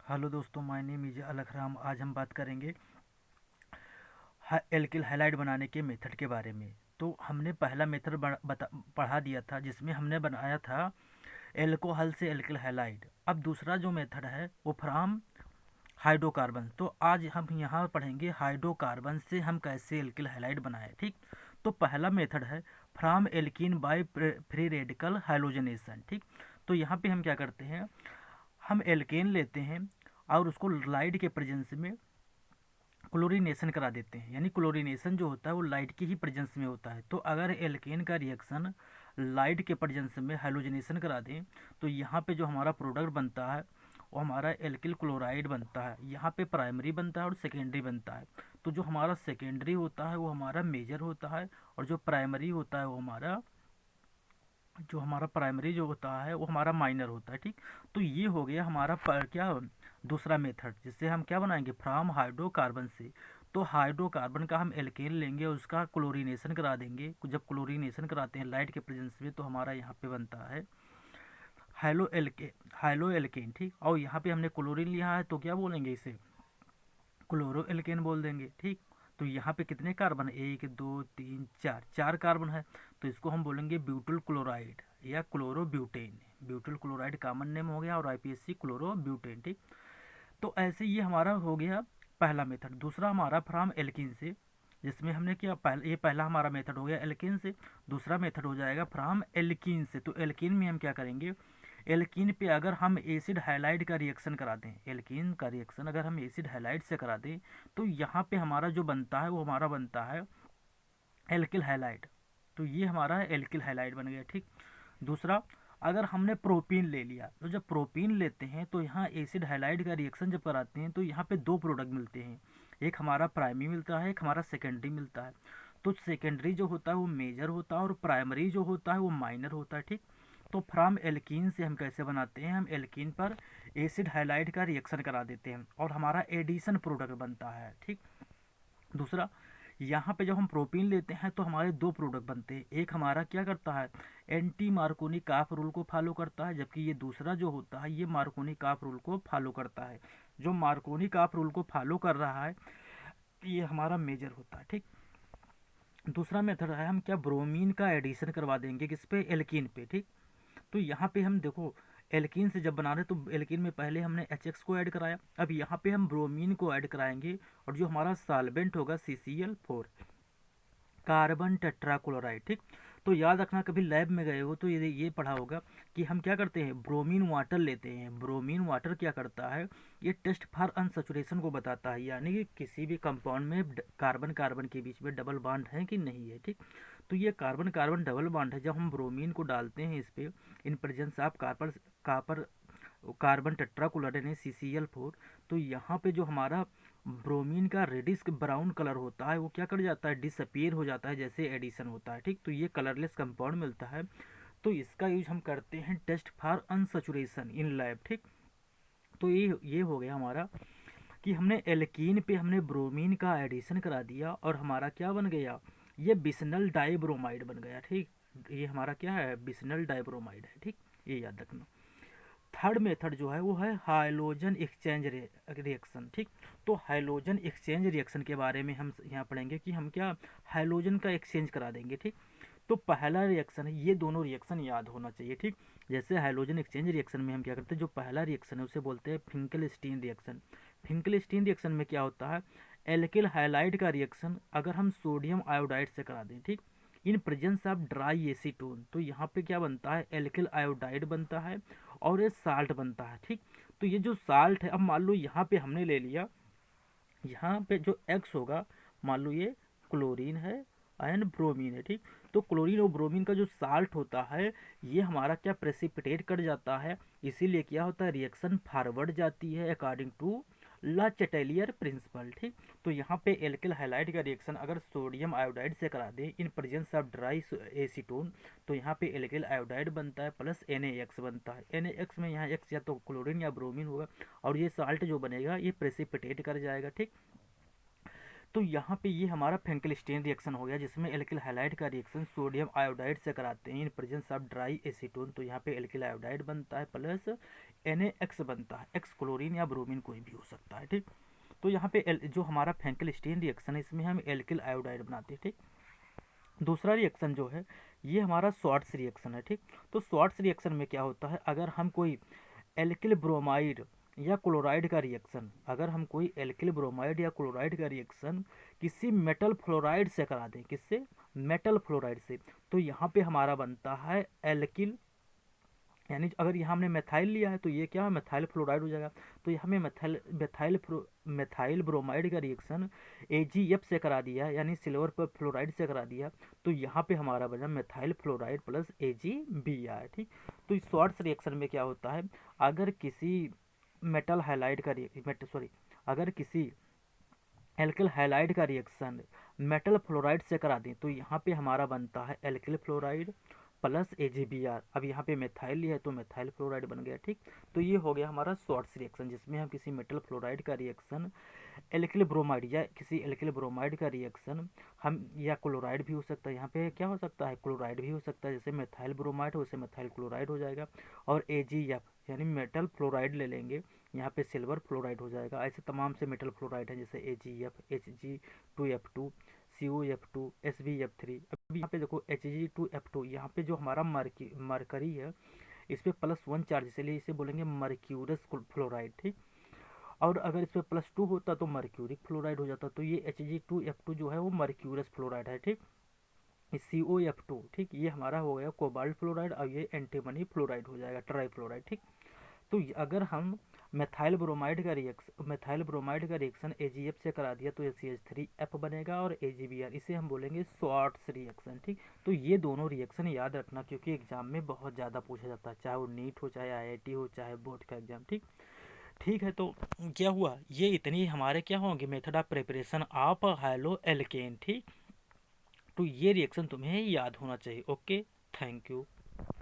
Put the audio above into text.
Hello दोस्तों, my name is Alakhram. आज हम बात करेंगे एल्किल हैलाइड बनाने के मेथड के बारे में। तो हमने पहला मेथड पढ़ा दिया था जिसमें हमने बनाया था एल्कोहल से एल्किल हैलाइड। अब दूसरा जो मेथड है वो फ्राम हाइड्रोकार्बन। तो आज हम यहाँ पढ़ेंगे हाइड्रोकार्बन से हम कैसे एल्किल हैलाइड बनाएं। ठीक, तो पहला मेथड है from alkene by free radical halogenation. ठीक, तो यहाँ पे हम क्या करते हैं, हम एल्केन लेते हैं और उसको लाइट के प्रेजेंस में क्लोरीनेशन करा देते हैं। यानी क्लोरीनेशन जो होता है वो लाइट की ही प्रेजेंस में होता है। तो अगर एल्केन का रिएक्शन लाइट के प्रेजेंस में हाइलोजनेशन करा दें तो यहाँ पे जो हमारा प्रोडक्ट बनता है वो हमारा एल्किल क्लोराइड बनता है। यहाँ पे प्राइमरी बनता है और सेकेंडरी बनता है। तो जो हमारा सेकेंडरी होता है वो हमारा मेजर होता है, और जो प्राइमरी होता है वो हमारा प्राइमरी जो होता है वो हमारा माइनर होता है। ठीक, तो ये हो गया हमारा क्या दूसरा मेथड, जिससे हम क्या बनाएंगे फ्रॉम हाइड्रोकार्बन से। तो हाइड्रोकार्बन का हम एल्केन लेंगे, उसका क्लोरीनेशन करा देंगे। जब क्लोरीनेशन कराते हैं लाइट के प्रेजेंस में तो हमारा यहाँ पे बनता है हाइलो एल्केन। ठीक, और यहाँ पे हमने क्लोरीन लिया है तो क्या बोलेंगे, इसे क्लोरो एल्केन बोल देंगे। ठीक, तो यहाँ पे कितने कार्बन है, 1 2 3 4, 4 कार्बन है। तो इसको हम बोलेंगे ब्यूटिल क्लोराइड या chloro butane. Butyl chloride common name हो गया और आईपीएससी क्लोरो ब्यूटेन। ठीक, तो ऐसे ये हमारा हो गया पहला मेथड। दूसरा हमारा फ्रॉम एल्किन से, जिसमें हमने क्या ये पहला हमारा मेथड हो गया एल्किन से। दूसरा मेथड हो जाएगा फ्रॉम एल्किन से। तो एल्किन में हम क्या करेंगे, एल्कीन पे अगर हम एसिड हाइलाइड का रिएक्शन करा दें, एल्कीन का रिएक्शन अगर हम एसिड हाइलाइड से करा दें तो यहाँ पे हमारा जो बनता है वो हमारा बनता है एल्किल हाइलाइड। तो ये हमारा एल्किल हाइलाइड बन गया। ठीक, दूसरा अगर हमने प्रोपीन ले लिया तो जब प्रोपीन लेते हैं तो यहाँ एसिड हाइलाइड का रिएक्शन जब कराते हैं तो यहाँ पे दो प्रोडक्ट मिलते हैं, एक हमारा प्राइमरी मिलता है, एक हमारा सेकेंडरी मिलता है। तो सेकेंडरी जो होता है वो मेजर होता है और प्राइमरी जो होता है वो माइनर होता है। ठीक, तो फ्रॉम एल्कीन से हम कैसे बनाते हैं, हम एल्कीन पर एसिड हाइलाइड का रिएक्शन करा देते हैं और हमारा एडिशन प्रोडक्ट बनता है। ठीक, दूसरा यहाँ पे जब हम प्रोपीन लेते हैं तो हमारे दो प्रोडक्ट बनते हैं, एक हमारा क्या करता है एंटी मार्कोनी काफ रूल को फॉलो करता है, जबकि ये दूसरा जो होता है ये मार्कोनी काफ रूल को फॉलो करता है। जो मार्कोनी काफ रूल को फॉलो कर रहा है ये हमारा मेजर होता है। ठीक, दूसरा मेथड है हम क्या ब्रोमीन का एडिशन करवा देंगे किस पे, एल्कीन पे। ठीक, तो यहाँ पे हम देखो एल्कीन से जब बना रहे तो एल्कीन में पहले हमने एच को ऐड कराया, अब यहाँ पे हम ब्रोमीन को ऐड कराएंगे और जो हमारा सॉल्वेंट होगा CCl4 कार्बन टेट्राक्लोराइड। ठीक, तो याद रखना कभी लैब में गए हो तो ये पढ़ा होगा कि हम क्या करते हैं ब्रोमीन वाटर लेते हैं। ब्रोमीन वाटर क्या करता है, ये टेस्ट फॉर अनसेचुरेशन को बताता है, यानी कि किसी भी कंपाउंड में कार्बन कार्बन के बीच में डबल बॉन्ड है कि नहीं है। ठीक, तो ये कार्बन कार्बन डबल बॉन्ड है। जब हम ब्रोमीन को डालते हैं इस पे in presence of copper carbon tetrachloride यानी CCl4, तो यहाँ पे जो हमारा ब्रोमीन का रेडिश ब्राउन कलर होता है वो क्या कर जाता है, डिसअपियर हो जाता है जैसे एडिशन होता है। ठीक, तो ये कलरलेस कंपाउंड मिलता है। तो इसका यूज हम करते हैं test for unsaturation in lab. ठीक, तो ये हो गया हमारा कि हमने एल्कीन पे हमने ब्रोमीन का एडिशन करा दिया और हमारा क्या बन गया, ये बिस्नल डाइब्रोमाइड बन गया। ठीक, ये हमारा क्या है, बिस्नल डाइब्रोमाइड है। ठीक, ये याद रखना। थर्ड मेथड जो है वो है हाइलोजन एक्सचेंज रिएक्शन। ठीक, तो हाइलोजन एक्सचेंज रिएक्शन के बारे में हम यहाँ पढ़ेंगे कि हम क्या हाइलोजन का एक्सचेंज करा देंगे। ठीक, तो पहला रिएक्शन है, ये दोनों रिएक्शन याद होना चाहिए। ठीक, जैसे हाइलोजन एक्सचेंज रिएक्शन में हम क्या करते हैं, जो पहला रिएक्शन है उसे बोलते हैं फिंकलस्टीन रिएक्शन। फिंकलस्टीन रिएक्शन में क्या होता है, एल्किल हाइलाइड का रिएक्शन अगर हम सोडियम आयोडाइड से करा दें, ठीक, in presence of dry acetone, तो यहाँ पे क्या बनता है एल्किल आयोडाइड बनता है और ये साल्ट बनता है। ठीक, तो ये जो साल्ट है, अब मान लो यहाँ पे हमने ले लिया, यहाँ पे जो एक्स होगा मान लो ये क्लोरीन है एंड ब्रोमीन है। ठीक, तो क्लोरीन और ब्रोमीन का जो साल्ट होता है ये हमारा क्या प्रेसिपिटेट कर जाता है, इसीलिए क्या होता है रिएक्शन फॉरवर्ड जाती है अकॉर्डिंग टू ला चेटेलियर प्रिंसिपल। ठीक, तो यहाँ पे एल्किल हाइलाइड का रिएक्शन अगर सोडियम आयोडाइड से करा दें in presence of dry acetone तो यहाँ पे एल्किल आयोडाइड बनता है प्लस NaX बनता है। NaX में यहाँ X या तो क्लोरीन या ब्रोमीन होगा और ये साल्ट जो बनेगा ये प्रेसिपिटेट कर जाएगा। ठीक, तो यहाँ पे ये हमारा फेंकलस्टेन रिएक्शन हो गया जिसमें एल्किल हाइलाइड का रिएक्शन सोडियम आयोडाइड से कराते हैं in presence of dry acetone, तो यहाँ पे एल्किल आयोडाइड बनता है प्लस NaX बनता है, एक्स क्लोरीन या ब्रोमीन कोई भी हो सकता है, ठीक। तो यहाँ पे जो हमारा फ्रैंकल-स्टीन रिएक्शन है इसमें हम एल्किल आयोडाइड बनाते हैं, ठीक। दूसरा रिएक्शन जो है ये हमारा स्वार्ट्स रिएक्शन है, ठीक। तो स्वार्ट्स रिएक्शन में क्या होता है, अगर हम कोई एल्किल ब्रोमाइड या क्लोराइड का रिएक्शन, अगर हम कोई एल्किल ब्रोमाइड या क्लोराइड का रिएक्शन किसी मेटल फ्लोराइड से करा दें, किससे, मेटल फ्लोराइड से, तो यहाँ पे हमारा बनता है एल्किल, यानी अगर यहाँ हमने मेथाइल लिया है तो ये क्या है, मेथाइल फ्लोराइड हो जाएगा। तो यहाँ में मेथाइल ब्रोमाइड का रिएक्शन AgF से करा दिया, यानी सिल्वर पर फ्लोराइड से करा दिया, तो यहाँ पे हमारा बना मेथाइल फ्लोराइड प्लस AgBr, ठीक। तो इस स्वार्ट्स रिएक्शन में क्या होता है, अगर किसी मेटल हैलाइड का अगर किसी एल्किल हैलाइड का रिएक्शन मेटल फ्लोराइड से करा दें तो यहाँ पे हमारा बनता है एल्किल फ्लोराइड प्लस AgBr। अब यहाँ पे मेथाइल लिया है तो मेथाइल फ्लोराइड बन गया, ठीक। तो ये हो गया हमारा स्वार्ट्स रिएक्शन, जिसमें हम किसी मेटल फ्लोराइड का रिएक्शन एल्किल ब्रोमाइड या किसी एल्किल ब्रोमाइड का रिएक्शन हम, या क्लोराइड भी हो सकता है, यहाँ पे क्या हो सकता है, क्लोराइड भी हो सकता है, जैसे मेथाइल ब्रोमाइड हो वैसे मेथाइल क्लोराइड हो जाएगा, और AgF यानी मेटल फ्लोराइड ले लेंगे, यहाँ पे सिल्वर फ्लोराइड हो जाएगा। ऐसे तमाम से मेटल फ्लोराइड है, जैसे AgF, Hg2F2, COF2, SbF3। अब यहाँ पे देखो Hg2F2, यहाँ पे जो हमारा मरकरी है इस पे +1 चार्ज, इसलिए इसे बोलेंगे मर्क्यूरस फ्लोराइड, ठीक। और अगर इस पे +2 होता तो मर्क्यूरिक फ्लोराइड हो जाता। तो ये Hg2F2 जो है वो मर्क्यूरस फ्लोराइड है, ठीक। COF2, ठीक, ये हमारा हो गया कोबाल्ट फ्लोराइड, और ये एंटीमनी फ्लोराइड हो जाएगा, ट्राई फ्लोराइड, ठीक। तो अगर हम मेथाइल ब्रोमाइड का रिएक्शन AgF से करा दिया तो CH3F बनेगा, और AgBr, इसे हम बोलेंगे स्वार्ट्स रिएक्शन, ठीक। तो ये दोनों रिएक्शन याद रखना, क्योंकि एग्जाम में बहुत ज़्यादा पूछा जाता है, चाहे वो नीट हो, चाहे IIT हो, चाहे बोर्ड का एग्जाम, ठीक। ठीक है, तो क्या हुआ, ये इतनी हमारे क्या होंगे method of preparation of haloalkane, ठीक। तो ये रिएक्शन तुम्हें याद होना चाहिए। Okay, thank you.